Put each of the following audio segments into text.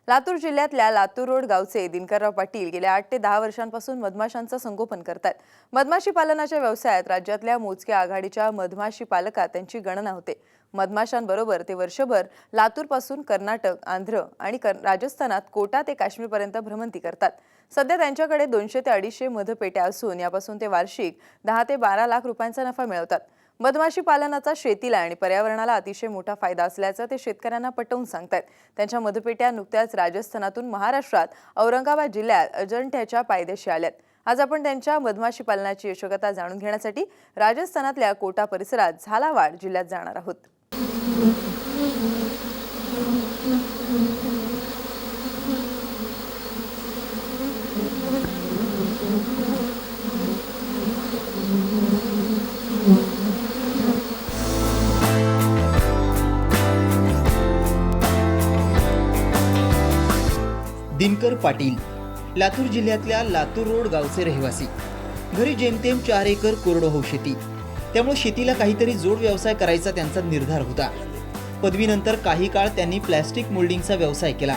लातूर जिल्ह्यातल्या लातूर रोड गावचे दिनकरराव पाटील गेल्या 8 ते 10 वर्षांपासून मधमाशांचं संगोपन करतात। मधमाशी पालनाच्या व्यवसायात राज्यातल्या मोजक्या आघाडीच्या मधमाशी पालकात त्यांची गणना होते। मधमाशांबरोबर ते वर्षभर लातूरपासून कर्नाटक, आंध्र आणि राजस्थानात कोटा ते काश्मीरपर्यंत भ्रमंती करतात। सध्या त्यांच्याकडे 200 ते 250 मधपेट्या असून यापासून ते वार्षिक 10 ते 12 लाख रुपयांचा नफा मिळवतात। मधमाशी पालनाचा शेतीला आणि पर्यावरणाला अतिशय मोठा फायदा असल्याचं ते शेतकऱ्यांना पटवून सांगतात। त्यांच्या मधपेट्या नुकत्याच राजस्थानातून महाराष्ट्रात औरंगाबाद जिल्ह्यात अजंठ्याच्या पायदेशी आल्यात। आज आपण त्यांच्या मधमाशी पालनाची यशोगाथा जाणून घेण्यासाठी राजस्थानातल्या कोटा परिसरात झालावाड जिल्ह्यात जाणार आहोत। दिनकर पाटील लातूर जिल्ह्यातल्या लातूर रोड गावचे रहिवासी। घरी जेमतेम 4 एकर कोरडवाहू शेती, त्यामुळे शेतीला काहीतरी जोड व्यवसाय करायचा त्यांचा निर्धार होता। पदवीनंतर काही काळ त्यांनी प्लास्टिक मोल्डिंगचा व्यवसाय केला,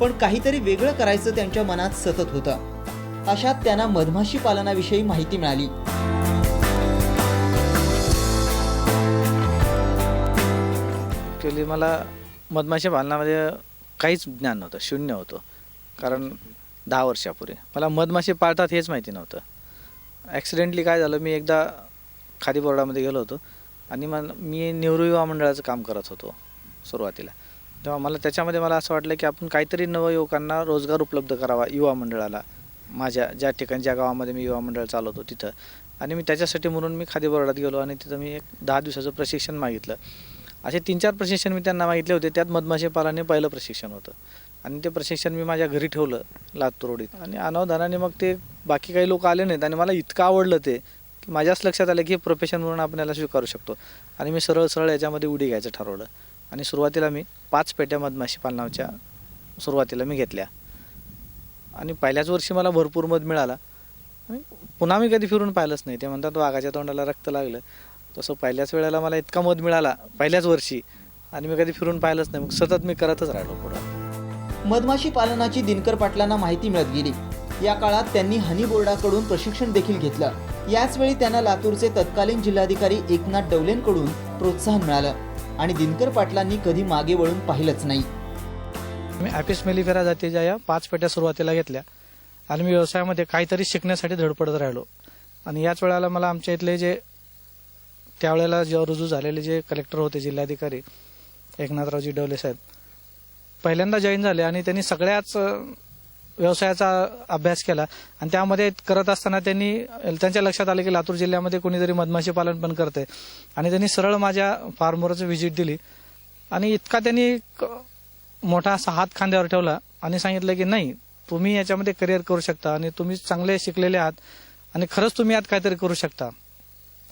पण काहीतरी वेगळं करायचं त्यांच्या मनात सतत होतं। अशात त्यांना मधमाशी पालनाविषयी माहिती मिळाली। ॲक्च्युली मला मधमाशी पालनामध्ये काहीच ज्ञान नव्हतं, शून्य होतं। कारण 10 वर्षापूर्वी मला मधमाशी पाळतात हेच माहिती नव्हतं। ॲक्सिडेंटली काय झालं, मी एकदा खादी बोर्डामध्ये गेलो होतो आणि मी नेहरू युवा मंडळाचं काम करत होतो सुरुवातीला। तेव्हा मला असं वाटलं की आपण काहीतरी नवयुवकांना रोजगार उपलब्ध करावा युवा मंडळाला, माझ्या ज्या ठिकाणी ज्या गावामध्ये मी युवा मंडळ चालवतो तिथं। आणि मी त्याच्यासाठी म्हणून मी खादी बोर्डात गेलो आणि तिथं मी एक 10 दिवसाचं प्रशिक्षण मागितलं। असे 3-4 प्रशिक्षण मी त्यांना मागितले होते, त्यात मधमाशी पालनाने पहिलं प्रशिक्षण होतं आणि ते प्रशिक्षण मी माझ्या घरी ठेवलं लातूर रोडीत। आणि अनावधानाने मग ते बाकी काही लोक आले नाहीत आणि मला इतकं आवडलं ते की माझ्याच लक्षात आलं की हे प्रोफेशन म्हणून आपण याला स्वीकारू शकतो। आणि मी सरळ याच्यामध्ये उडी घ्यायचं ठरवलं आणि सुरुवातीला मी 5 पेट्या मधमाशी पालनाच्या सुरुवातीला मी घेतल्या आणि पहिल्याच वर्षी मला भरपूर मध मिळाला आणि पुन्हा मी कधी फिरून पाहिलंच नाही। ते म्हणतात वाघाच्या तोंडाला रक्त लागलं, तसं पहिल्याच वेळेला मला इतका मध मिळाला पहिल्याच वर्षी आणि मी कधी फिरून पाहिलंच नाही। मग सतत मी करतच राहिलो पुढं। मधमाशी पालनाची दिनकर पाटलांना माहिती मिळत गेली। या काळात त्यांनी हनी बोर्डाकडून प्रशिक्षण देखील घेतलं। याच वेळी त्यांना लातूरचे तत्कालीन जिल्हाधिकारी एकनाथ डवलेंकडून प्रोत्साहन मिळालं आणि दिनकर पाटलांनी कधी मागे वळून पाहिलंच नाही। मी ॲपिस मेलिफेरा जातीच्या या 5 पेट्या सुरुवातीला घेतल्या आणि मी व्यवसायामध्ये काहीतरी शिकण्यासाठी धडपडत राहिलो। आणि याच वेळेला मला आमच्या इथले जे त्यावेळेला जेव्हा रुजू झालेले जे कलेक्टर होते, जिल्हाधिकारी एकनाथरावजी डवले साहेब, पहिल्यांदा जॉईन झाले आणि त्यांनी सगळ्याच व्यवसायाचा अभ्यास केला आणि त्यामध्ये करत असताना त्यांच्या लक्षात आलं की लातूर जिल्ह्यामध्ये कोणीतरी मधमाशी पालन पण करते आणि त्यांनी सरळ माझ्या फार्मवरच व्हिजिट दिली आणि इतका त्यांनी मोठा असा हात खांद्यावर ठेवला आणि सांगितलं की नाही, तुम्ही याच्यामध्ये करिअर करू शकता आणि तुम्ही चांगले शिकलेले आहात आणि खरंच तुम्ही यात काहीतरी करू शकता।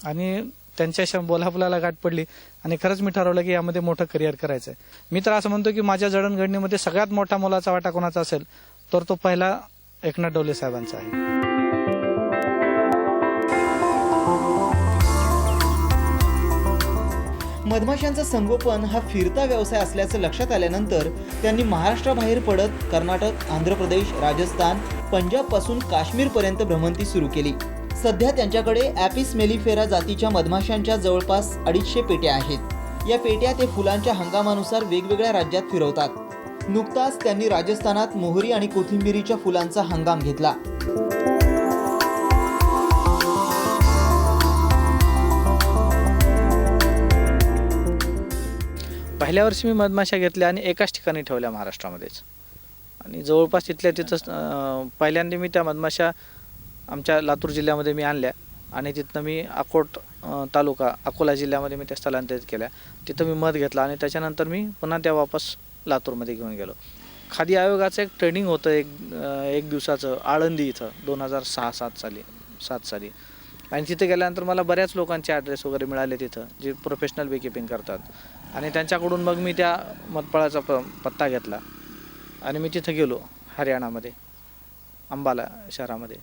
आणि त्यांच्या बोलाफुलाला गाठ पडली आणि खरंच मी ठरवलं की यामध्ये मोठं करिअर करायचं आहे। मी तर असं म्हणतो की माझ्या जडणघडणीमध्ये सगळ्यात मोठा मोलाचा वाटा कोणाचा असेल तर तो पहिला एकनाथ डवले साहेबांचा आहे। मधमाशांचं संगोपन हा फिरता व्यवसाय असल्याचं लक्षात आल्यानंतर त्यांनी महाराष्ट्राबाहेर पडत कर्नाटक, आंध्र प्रदेश, राजस्थान, पंजाब पासून काश्मीर पर्यंत भ्रमंती सुरू केली। सध्या त्यांच्याकडे ॲपिस मेलिफेरा जातीच्या मधमाशांच्या जवळपास 250 पेट्या आहेत। या पेट्या ते फुलांच्या हंगामानुसार वेगवेगळ्या राज्यात फिरवतात। नुकताच त्यांनी राजस्थानात मोहरी आणि कोथिंबिरीच्या फुलांचा हंगाम घेतला। पहिल्या वर्षी मी मधमाशा घेतल्या आणि एकाच ठिकाणी ठेवल्या महाराष्ट्रामध्येच आणि जवळपास तिथं पहिल्यांदा मी त्या मधमाशा आमच्या लातूर जिल्ह्यामध्ये मी आणल्या आणि तिथनं मी अकोट तालुका अकोला जिल्ह्यामध्ये मी त्या स्थलांतरित केल्या। तिथं मी मध घेतला आणि त्याच्यानंतर मी पुन्हा त्या वापस लातूरमध्ये घेऊन गेलो। खादी आयोगाचं एक ट्रेनिंग होतं एक दिवसाचं आळंदी इथं 2006-7 साली आणि तिथे गेल्यानंतर मला बऱ्याच लोकांचे ॲड्रेस वगैरे मिळाले तिथं, जे प्रोफेशनल बीकीपिंग करतात आणि त्यांच्याकडून मग मी त्या मधपळाचा पत्ता घेतला आणि मी तिथं गेलो हरियाणामध्ये अंबाला शहरामध्ये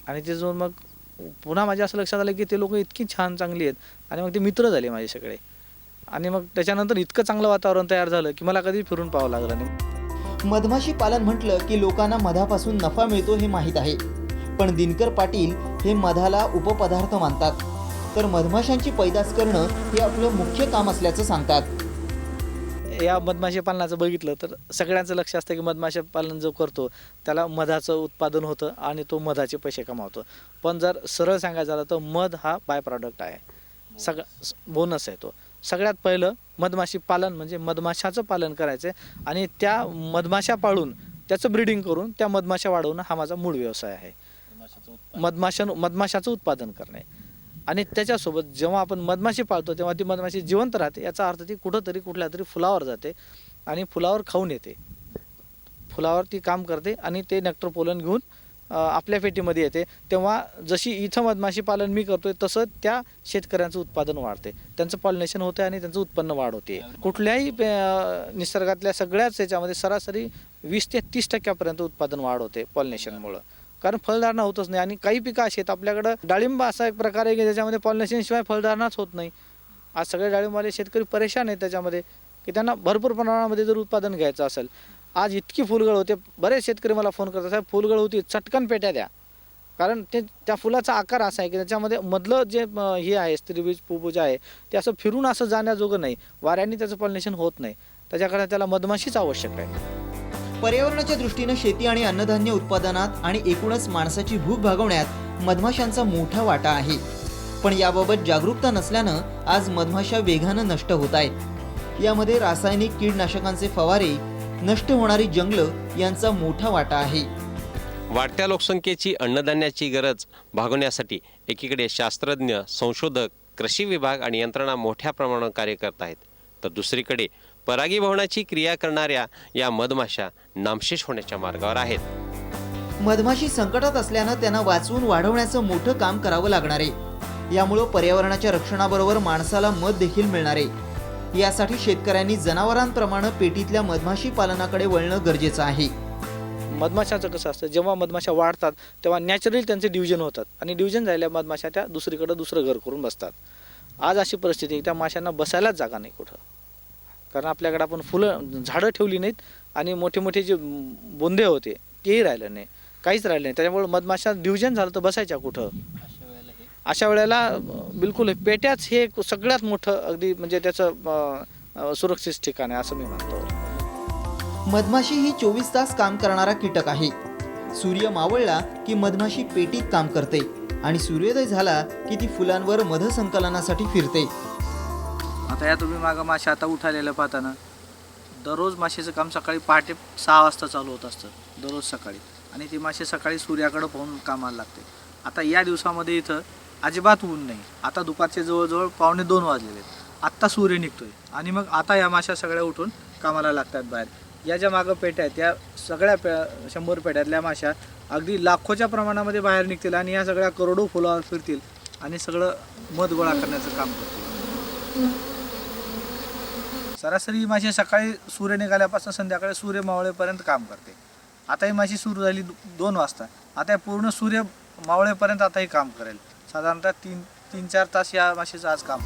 आणि तिथं जाऊन मग पुन्हा माझ्या असं लक्षात आलं की ते लोक इतकी छान चांगली आहेत आणि मग ते मित्र झाले माझे सगळे आणि मग त्याच्यानंतर इतकं चांगलं वातावरण तयार झालं की मला कधी फिरून पाहावं लागलं नाही। मधमाशी पालन म्हटलं की लोकांना मधापासून नफा मिळतो हे माहीत आहे, पण दिनकर पाटील हे मधाला उपपदार्थ मानतात, तर मधमाशांची पैदास करणं हे आपलं मुख्य काम असल्याचं सांगतात. या मधमाशी पालनाचं बघितलं तर सगळ्यांचं लक्ष असतं की मधमाशी पालन जो करतो त्याला मधाचं उत्पादन होतं आणि तो मधाचे पैसे कमावतो. पण जर सरळ सांगायचं झालं तर मध हा बाय प्रॉडक्ट आहे, बोनस आहे. तो सगळ्यात पहिलं मधमाशी पालन म्हणजे मधमाशाचं पालन करायचं आणि त्या मधमाशा पाळून त्याचं ब्रीडिंग करून त्या मधमाशा वाढवणं हा माझा मूळ व्यवसाय आहे. मधमाशाचं उत्पादन करणे आणि त्याच्यासोबत जेव्हा आपण मधमाशी पाळतो तेव्हा ती मधमाशी जिवंत राहते, याचा अर्थ ती कुठंतरी कुठल्या तरी फुलावर जाते आणि फुलावर खाऊन येते, फुलावर ती काम करते आणि ते नेक्टर पोलन घेऊन आपल्या पेटीमध्ये येते. तेव्हा जशी इथं मधमाशी पालन मी करतोय तसं त्या शेतकऱ्यांचं उत्पादन वाढते, त्यांचं पॉलिनेशन होते आणि त्यांचं उत्पन्न वाढ होते. कुठल्याही निसर्गातल्या सगळ्याच याच्यामध्ये सरासरी 20 ते 30% उत्पादन वाढ होते पॉलिनेशनमुळं, कारण फळधारणा होतच नाही. आणि काही पिकं अशी आहेत आपल्याकडं, डाळिंब असा एक प्रकार आहे की ज्याच्यामध्ये पॉलिनेशनशिवाय फळधारणाच होत नाही. आज सगळे डाळिंबवाले शेतकरी परेशान आहेत त्याच्यामध्ये की त्यांना भरपूर प्रमाणामध्ये जर उत्पादन घ्यायचं असेल. आज इतकी फुलगळ होते, बरेच शेतकरी मला फोन करतात, साहेब फुलगळ होती, चटकन पेट्या द्या. कारण ते त्या फुलाचा आकार असा आहे की त्याच्यामध्ये मधलं जे हे आहे स्त्रीबीज पुबीज आहे ते असं फिरून असं जाण्याजोगं नाही, वाऱ्याने त्याचं पॉलिनेशन होत नाही, त्याच्याकडे त्याला मधमाशीच आवश्यक आहे. पर्यावरणाच्या दृष्टीनं शेती आणि अन्नधान्य उत्पादनात आणि एकूणच माणसाची भूक भागवण्यात मधमाशांचा मोठा वाटा आहे. पण याबाबत जागरूकता नसल्यानं आज मधमाशा वेगानं नष्ट होत आहेत. यामध्ये रासायनिक कीडनाशकांचे फवारे, नष्ट होणारी जंगलं यांचा मोठा वाटा आहे. वाढत्या लोकसंख्येची अन्नधान्याची गरज भागवण्यासाठी एकीकडे शास्त्रज्ञ, संशोधक, कृषी विभाग आणि यंत्रणा मोठ्या प्रमाणावर कार्य करत आहेत, तर दुसरीकडे परागीभवनाची क्रिया करणाऱ्या या मधमाशा नामशेष होण्याच्या मार्गावर आहेत. मधमाशी संकटात असल्यानं त्यांना वाचवून वाढवण्याचं मोठं काम करावं लागणार आहे. यामुळं पर्यावरणाच्या रक्षणाबरोबर माणसाला मध देखील मिळणार आहे. यासाठी शेतकऱ्यांनी जनावरांप्रमाणे पेटीतल्या मधमाशी पालनाकडे वळणं गरजेचं आहे. मधमाशाचं कसं असतं, जेव्हा मधमाशा वाढतात तेव्हा नॅचरली त्यांचे डिव्हिजन होतात आणि डिव्हिजन झालेल्या मधमाशा त्या दुसरीकडे दुसरं घर करून बसतात. आज अशी परिस्थिती आहे त्या माशांना बसायलाच जागा नाही कुठं, कारण आपल्याकडे आपण फुलं झाडं ठेवली नाहीत आणि मोठे मोठे जे बोंदे होते तेही राहिलं नाही, काहीच राहिलं नाही. त्याच्यामुळे मधमाशा डिव्हिजन झालं तर बसायच्या कुठं. अशा वेळेला बिलकुल पेट्याच हे सगळ्यात मोठं अगदी म्हणजे त्याचं सुरक्षित ठिकाण आहे असं मी म्हणतो. मधमाशी ही 24 तास काम करणारा कीटक आहे. सूर्य मावळला की मधमाशी पेटीत काम करते आणि सूर्योदय झाला की ती फुलांवर मधसंकलनासाठी फिरते. आता या तुम्ही मागं मासे आता उठालेलं पाहताना, दररोज माशीचं काम सकाळी पहाटे 6 वाजता चालू होत असतं दररोज सकाळी, आणि ती मासे सकाळी सूर्याकडे पाहून कामाला लागते. आता या दिवसामध्ये इथं अजिबात ऊन नाही, आता दुपारचे जवळजवळ 1:45 वाजलेले आहेत, आत्ता सूर्य निघतोय आणि मग आता या माशा सगळ्या उठून कामाला लागतात बाहेर. या ज्या मागं पेट्या आहेत त्या सगळ्या 100 पेट्यातल्या माशा अगदी लाखोच्या प्रमाणामध्ये बाहेर निघतील आणि या सगळ्या करोडो फुलावर फिरतील आणि सगळं मध गोळा करण्याचं काम करतील. सरासरी ही माशी सकाळी सूर्य निघाल्यापासून संध्याकाळी सूर्य मावळेपर्यंत काम करते. आता ही माशी सुरू झाली 2 वाजता, आता पूर्ण सूर्य मावळेपर्यंत आता ही काम करेल. साधारणतः 3-4 तास या माशीचं आज काम.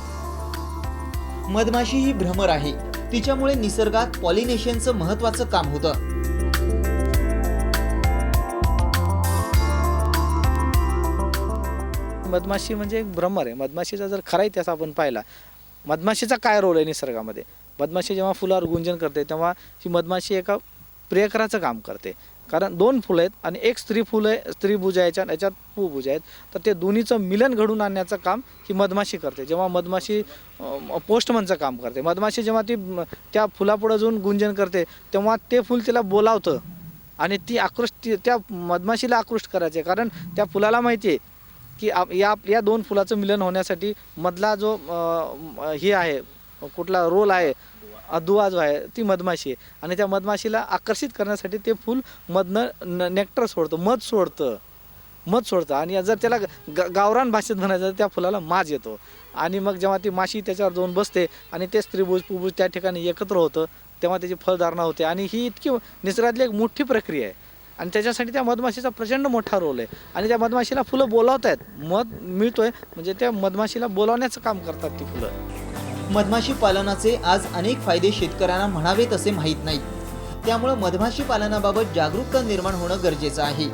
मधमाशी ही भ्रमर आहे, तिच्यामुळे निसर्गात पॉलिनेशनचं महत्त्वाचं काम होतं. मधमाशी म्हणजे एक भ्रमर आहे. मधमाशीचा जर खरा इतिहास आपण पाहिला, मधमाशीचा काय रोल आहे निसर्गामध्ये. मधमाशी जेव्हा फुलावर गुंजन करते तेव्हा ही मधमाशी एका प्रियकराचं काम करते, कारण 2 फुलं आहेत आणि एक स्त्री फुलं आहे, स्त्रीभुज आहे, याच्यात पुभुज आहेत, तर ते दोन्हीचं मिलन घडून आणण्याचं काम ही मधमाशी करते. जेव्हा मधमाशी पोस्टमनचं काम करते, मधमाशी जेव्हा ती त्या फुलापुढं जाऊन गुंजन करते तेव्हा ते फुल तिला बोलावतं आणि ती त्या मधमाशीला आकृष्ट करायचे, कारण त्या फुलाला माहिती आहे की या 2 फुलाचं मिलन होण्यासाठी मधला जो हे आहे, कुठला रोल आहे, दुवा जो आहे, ती मधमाशी आहे आणि त्या मधमाशीला आकर्षित करण्यासाठी ते फूल मधनं नेक्टर सोडतं, मध सोडतं आणि जर त्याला गावरान भाषेत म्हणायचं तर त्या फुलाला माज येतो. आणि मग जेव्हा ती माशी त्याच्यावर जाऊन बसते आणि ते स्त्रीभुज पुभुज त्या ठिकाणी एकत्र होतं तेव्हा त्याची फळधारणा होते. आणि ही इतकी निसर्गातली एक मोठी प्रक्रिया आहे आणि त्याच्यासाठी त्या मधमाशीचा प्रचंड मोठा रोल आहे. आणि त्या मधमाशीला फुलं बोलावत आहेत, मध मिळतोय म्हणजे त्या मधमाशीला बोलावण्याचं काम करतात ती फुलं. मधमाशी पालनाचे आज अनेक फायदे शेतकऱ्यांना म्हणावे तसे माहीत नाही. त्यामुळे मधमाशी पालनाबाबत जागरूकता निर्माण होणं गरजेचं आहे.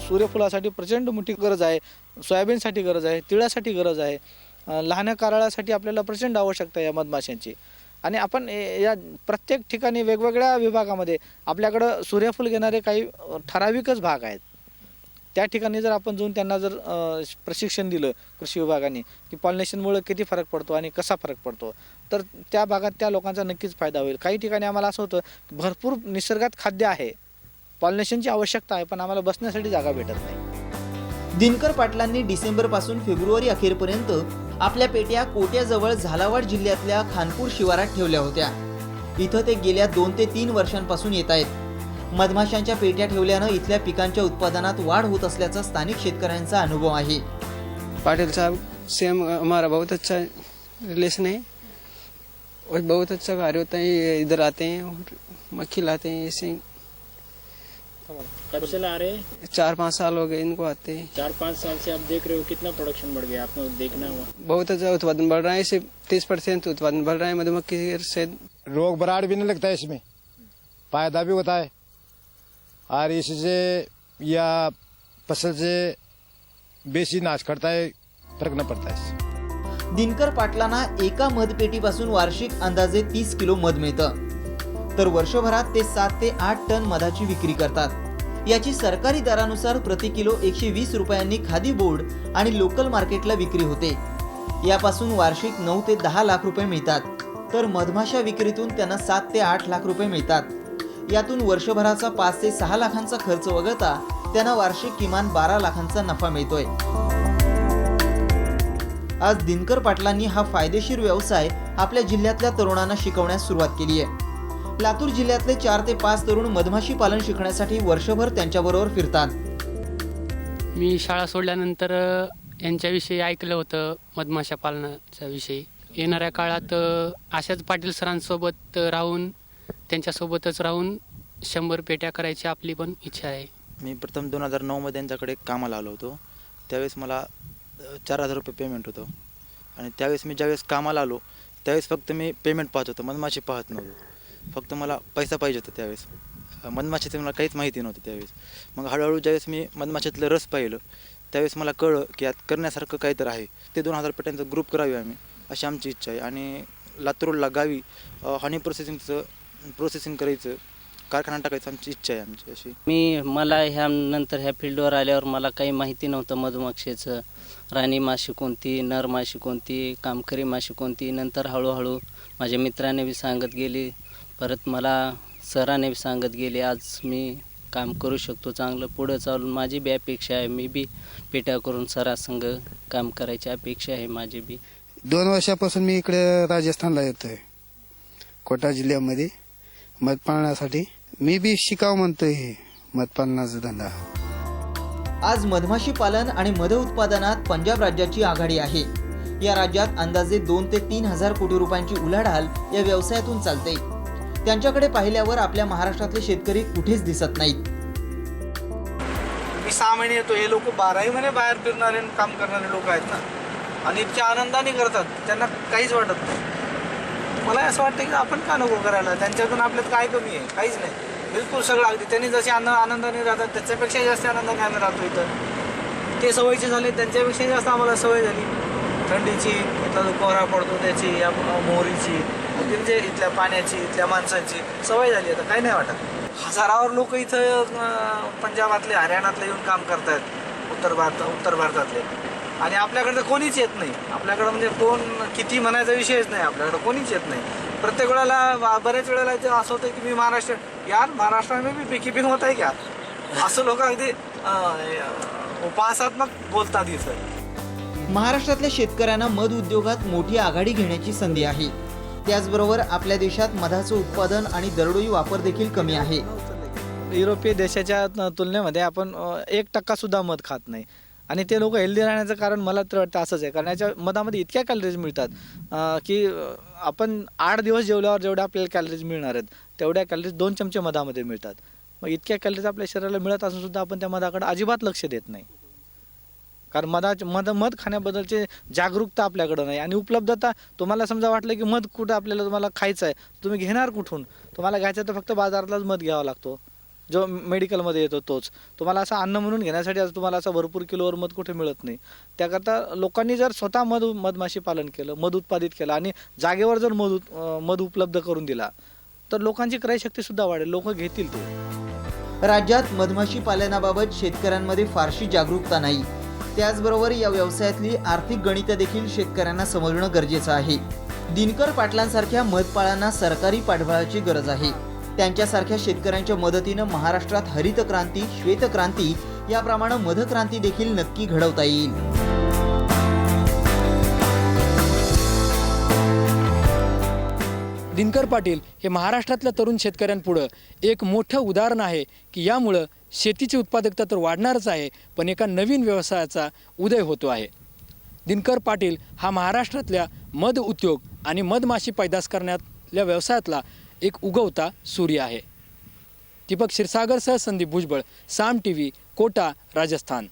सूर्यफुलासाठी प्रचंड मोठी गरज आहे, सोयाबीनसाठी गरज आहे, तिळासाठी गरज आहे, लहान्या कारळासाठी आपल्याला प्रचंड आवश्यकता आहे या मधमाशांची. आणि आपण या प्रत्येक ठिकाणी वेगवेगळ्या विभागामध्ये आपल्याकडं सूर्यफूल घेणारे काही ठराविकच भाग आहेत. त्या ठिकाणी जर आपण जाऊन त्यांना जर प्रशिक्षण दिलं कृषी विभागाने की पॉलिनेशनमुळे किती फरक पडतो आणि कसा फरक पडतो, तर त्या भागात त्या लोकांचा नक्कीच फायदा होईल. काही ठिकाणी आम्हाला असं होतं की भरपूर निसर्गात खाद्य आहे, पॉलिनेशनची आवश्यकता आहे, पण आम्हाला बसण्यासाठी जागा भेटत नाही. दिनकर पाटलांनी डिसेंबर पासून फेब्रुवारी अखेरपर्यंत आपल्या पेट्या कोट्याजवळ झालावाड जिल्ह्यातल्या खानपूर शिवारात ठेवल्या होत्या. इथं ते गेल्या 2 ते 3 वर्षांपासून येत आहेत. मधमाशांच्या पेट्या ठेवल्यानं इथल्या पिकांच्या उत्पादनात वाढ होत असल्याचा स्थानिक शेतकऱ्यांचा अनुभव आहे. पाटिल साहब से हमारा बहुत अच्छा रिलेशन है और बहुत अच्छा कार्य होता है. ये इधर आते हैं और मक्खी लाते हैं. ऐसे कब से ला रहे हैं? 4-5 साल हो गए इनको आते हैं. 4-5 साल से आप देख रहे हो कितना प्रोडक्शन बढ़ गया, आपने देखना हुआ. बहुत अच्छा उत्पादन बढ़ रहा है. इससे 30% उत्पादन बढ़ रहा है मधुमक्खी से. रोग बराड़ भी नहीं लगता है, इसमें फायदा भी होता है और इससे या फसल से बेसी नाश करता है, फर्क न पड़ता है इससे. दिनकर पाटलांना एका मधपेटीपासून वार्षिक अंदाजे 30 किलो मध मिळतं, तर वर्षभरात ते 7 ते 8 टन मधाची विक्री करतात. याची सरकारी दरानुसार प्रति किलो 120 रुपयांनी खादी बोर्ड आणि लोकल मार्केटला विक्री होते. यापासून वार्षिक 9 ते 10 लाख रुपये मिळतात, तर मधमाशा विक्रीतून त्यांना 7 ते 8 लाख रुपये मिळतात. यातून वर्षभराचा 5 ते 6 लाखांचा खर्च वगळता त्यांना वार्षिक किमान 12 लाखांचा नफा मिळतोय. आज दिनकर पाटलांनी हा फायदेशीर व्यवसाय आपल्या जिल्ह्यातल्या तरुणांना शिकवण्यास सुरुवात केली आहे. लातूर जिल्ह्यातले 4 ते 5 तरुण मधमाशी पालन शिकण्यासाठी वर्षभर त्यांच्याबरोबर फिरतात. मी शाळा सोडल्यानंतर यांच्याविषयी ऐकलं होतं, मधमाशा पालनाच्या विषयी. येणाऱ्या काळात अशाच पाटील सरांसोबत राहून त्यांच्यासोबतच राहून 100 पेट्या करायची आपली पण इच्छा आहे. मी प्रथम 2009मध्ये यांच्याकडे कामाला आलो होतो. त्यावेळेस मला 4,000 रुपये पेमेंट होतं आणि त्यावेळेस मी ज्यावेळेस कामाला आलो त्यावेळेस फक्त मी पेमेंट पाहत होतो, मधमाशी पाहत नव्हतो. फक्त मला पैसा पाहिजे होता त्यावेळेस. मधमाशीचं मला काहीच माहिती नव्हतं त्यावेळेस. मग हळूहळू ज्यावेळेस मी मधमाशीतलं रस पाहिलं त्यावेळेस मला कळलं की यात करण्यासारखं काहीतरी आहे. ते 2,000 पेट्यांचा ग्रुप करावी आम्ही, अशी आमची इच्छा आहे. आणि लातूरला गावी हनी प्रोसेसिंग करायचं, कारखाना टाकायचं आमची इच्छा आहे आमची अशी. मला ह्या फील्डवर आल्यावर मला काही माहिती नव्हतं मधुमक्षीचं. राणी माशी कोणती, नर माशी कोणती, कामकरी माशी कोणती. नंतर हळूहळू माझ्या मित्राने बी सांगत गेली, परत मला सराने बी सांगत गेले. आज मी काम करू शकतो चांगलं. पुढं चालून माझी बी अपेक्षा आहे, मी बी पेट्या करून सरासंग काम करायची अपेक्षा आहे माझी बी. 2 वर्षापासून मी इकडे राजस्थानला येतोय, कोटा जिल्ह्यामध्ये मध पालनासाठी. मी बी शिकावं म्हणतोय हे मधपालनाचा धंदा. आज मधमाशी पालन आणि मध उत्पादनात पंजाब राज्याची आघाडी आहे. या राज्यात अंदाजे 2 ते 3 हजार कोटी रुपयांची उलाढाल या व्यवसायातून चालते. त्यांच्याकडे पाहिल्यावर आपल्या महाराष्ट्रातले शेतकरी कुठेच दिसत नाहीत. मी 6 महिने येतो, हे लोक 12ही महिने बाहेर फिरणारे काम करणारे लोक आहेत ना, आणि इतक्या आनंदाने करतात, त्यांना काहीच वाटत नाही. मला असं वाटतं की आपण का नको करायला, त्यांच्यातून आपल्यात काय कमी आहे, काहीच नाही. बिलकुल सगळं अगदी त्यांनी जसे आनंदाने राहतात त्याच्यापेक्षा जास्त आनंदाने आम्ही राहतो इथं. ते सवयीचे झाले, त्यांच्यापेक्षा जास्त आम्हाला सवय झाली थंडीची, इथला जो कोहरा पडतो त्याची, या मोहरीची, म्हणजे इथल्या पाण्याची, इथल्या माणसांची सवय झाली. आता काही नाही वाटत. हजारावर लोक इथं पंजाबातले, हरियाणातले येऊन काम करतात, उत्तर भारतातले. आणि आपल्याकडं कोणीच येत नाही. आपल्याकडं म्हणजे कोण किती म्हणायचा विषयच नाही, आपल्याकडं कोणीच येत नाही. प्रत्येक वेळेला बऱ्याच वेळेला इथे असं होतं की मी महाराष्ट्रामध्ये भी बेकीपिंग होत आहे क्या, असं लोक अगदी उपहासात्मक बोलतात इथं. महाराष्ट्रातल्या शेतकऱ्यांना मध उद्योगात मोठी आघाडी घेण्याची संधी आहे. त्याचबरोबर आपल्या देशात मधाचं उत्पादन आणि दरडोई वापर देखील कमी आहे. युरोपीय देशाच्या तुलनेमध्ये आपण 1% सुद्धा मध खात नाही. आणि ते लोक हेल्दी राहण्याचं कारण मला तर वाटतं असंच आहे, कारण याच्या मधामध्ये इतक्या कॅलरीज मिळतात की आपण 8 दिवस जेवल्यावर जेवढ्या आपल्याला कॅलरीज मिळणार आहेत तेवढ्या कॅलरीज 2 चमचे मधामध्ये मिळतात. मग इतक्या कॅलरीज आपल्या शरीराला मिळत असून सुद्धा आपण त्या मधाकडे अजिबात लक्ष देत नाही. कारण मध खाण्याबद्दलचे जागरूकता आपल्याकडं नाही आणि उपलब्धता. तुम्हाला समजा वाटलं की मध कुठं आपल्याला तुम्हाला खायचं आहे, तुम्ही घेणार कुठून? तुम्हाला घ्यायचं तर फक्त बाजारातलाच मध घ्यावा लागतो, जो मेडिकलमध्ये येतो तोच. तुम्हाला असं अन्न म्हणून घेण्यासाठी आज तुम्हाला असं भरपूर किलोवर मध कुठे मिळत नाही. त्याकरता लोकांनी जर स्वतः मधमाशी पालन केलं, मध उत्पादित केलं आणि जागेवर जर मध उपलब्ध करून दिला तर लोकांची क्रयशक्तीसुद्धा वाढेल, लोक घेतील ते. राज्यात मधमाशी पालनाबाबत शेतकऱ्यांमध्ये फारशी जागरूकता नाही. त्याचबरोबर या व्यवसायातली आर्थिक गणितं देखील शेतकऱ्यांना समजणं गरजेचं आहे. दिनकर पाटलांसारख्या मधपाळांना सरकारी पाठबळाची गरज आहे. त्यांच्यासारख्या शेतकऱ्यांच्या मदतीनं महाराष्ट्रात हरित क्रांती, श्वेत क्रांती याप्रमाणे मधक्रांती देखील नक्की घडवता येईल. दिनकर पाटील हे महाराष्ट्रातल्या तरुण शेतकऱ्यांपुढं एक मोठं उदाहरण आहे की यामुळं शेतीची उत्पादकता तर वाढणारच आहे, पण एका नवीन व्यवसायाचा उदय होतो आहे. दिनकर पाटील हा महाराष्ट्रातल्या मध उद्योग आणि मधमाशी पैदास करण्यातल्या व्यवसायातला एक उगवता सूर्य आहे. दीपक क्षीरसागरसह संदीप भुजबळ, साम TV, कोटा, राजस्थान.